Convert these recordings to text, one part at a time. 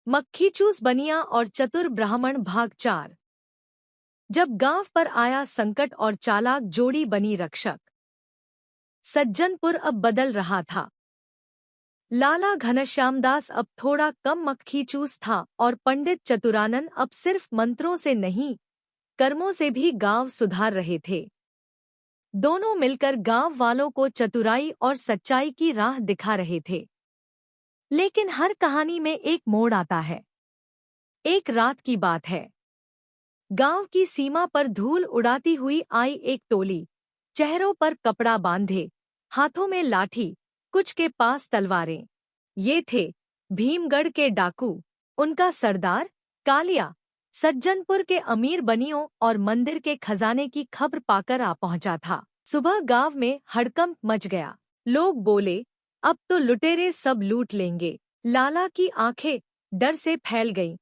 मक्खीचूस बनिया और चतुर ब्राह्मण भाग 4। जब गांव पर आया संकट और चालाक जोड़ी बनी रक्षक। सज्जनपुर अब बदल रहा था। लाला घनश्यामदास अब थोड़ा कम मक्खीचूस था और पंडित चतुरानन अब सिर्फ मंत्रों से नहीं, कर्मों से भी गांव सुधार रहे थे। दोनों मिलकर गांव वालों को चतुराई और सच्चाई की राह दिखा रहे थे। लेकिन हर कहानी में एक मोड़ आता है। एक रात की बात है। गांव की सीमा पर धूल उड़ाती हुई आई एक टोली, चेहरों पर कपड़ा बांधे, हाथों में लाठी, कुछ के पास तलवारें। ये थे भीमगढ़ के डाकू। उनका सरदार कालिया सज्जनपुर के अमीर बनियों और मंदिर के खजाने की खबर पाकर आ पहुंचा था। सुबह गांव में हड़कंप मच गया। लोग बोले, अब तो लुटेरे सब लूट लेंगे। लाला की आंखें डर से फैल गईं।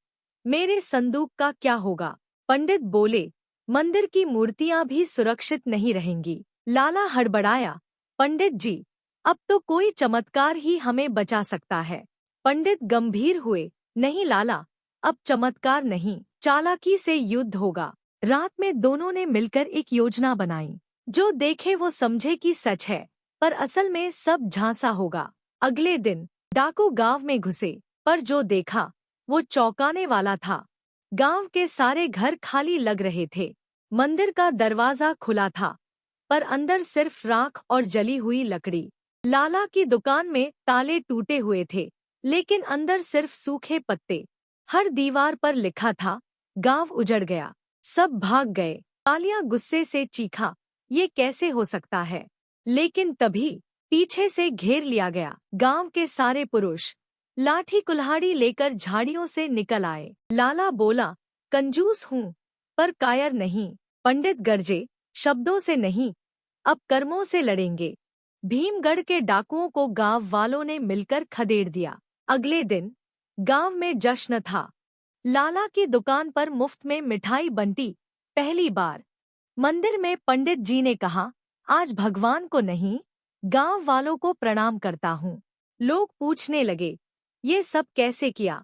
मेरे संदूक का क्या होगा? पंडित बोले, मंदिर की मूर्तियां भी सुरक्षित नहीं रहेंगी। लाला हड़बड़ाया, पंडित जी, अब तो कोई चमत्कार ही हमें बचा सकता है। पंडित गंभीर हुए, नहीं लाला, अब चमत्कार नहीं, चालाकी से युद्ध होगा। रात में दोनों ने मिलकर एक योजना बनाई। जो देखे वो समझे कि सच है, पर असल में सब झांसा होगा। अगले दिन डाकू गांव में घुसे, पर जो देखा वो चौंकाने वाला था। गांव के सारे घर खाली लग रहे थे। मंदिर का दरवाजा खुला था, पर अंदर सिर्फ राख और जली हुई लकड़ी। लाला की दुकान में ताले टूटे हुए थे, लेकिन अंदर सिर्फ सूखे पत्ते। हर दीवार पर लिखा था, गांव उजड़ गया, सब भाग गए। कालिया गुस्से से चीखा, ये कैसे हो सकता है? लेकिन तभी पीछे से घेर लिया गया। गांव के सारे पुरुष लाठी कुल्हाड़ी लेकर झाड़ियों से निकल आए। लाला बोला, कंजूस हूँ पर कायर नहीं। पंडित गरजे, शब्दों से नहीं, अब कर्मों से लड़ेंगे। भीमगढ़ के डाकुओं को गांव वालों ने मिलकर खदेड़ दिया। अगले दिन गांव में जश्न था। लाला की दुकान पर मुफ्त में मिठाई बंटी, पहली बार। मंदिर में पंडित जी ने कहा, आज भगवान को नहीं, गांव वालों को प्रणाम करता हूँ। लोग पूछने लगे, ये सब कैसे किया?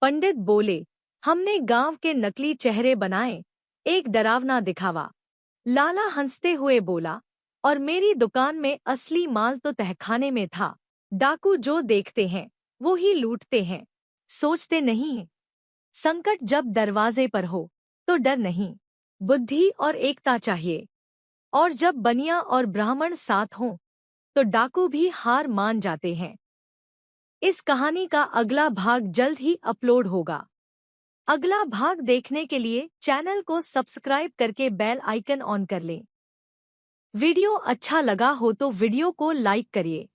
पंडित बोले, हमने गांव के नकली चेहरे बनाए, एक डरावना दिखावा। लाला हंसते हुए बोला, और मेरी दुकान में असली माल तो तहखाने में था। डाकू जो देखते हैं वो ही लूटते हैं, सोचते नहीं हैं। संकट जब दरवाजे पर हो तो डर नहीं, बुद्धि और एकता चाहिए। और जब बनिया और ब्राह्मण साथ हों तो डाकू भी हार मान जाते हैं। इस कहानी का अगला भाग जल्द ही अपलोड होगा। अगला भाग देखने के लिए चैनल को सब्सक्राइब करके बेल आइकन ऑन कर लें। वीडियो अच्छा लगा हो तो वीडियो को लाइक करिए।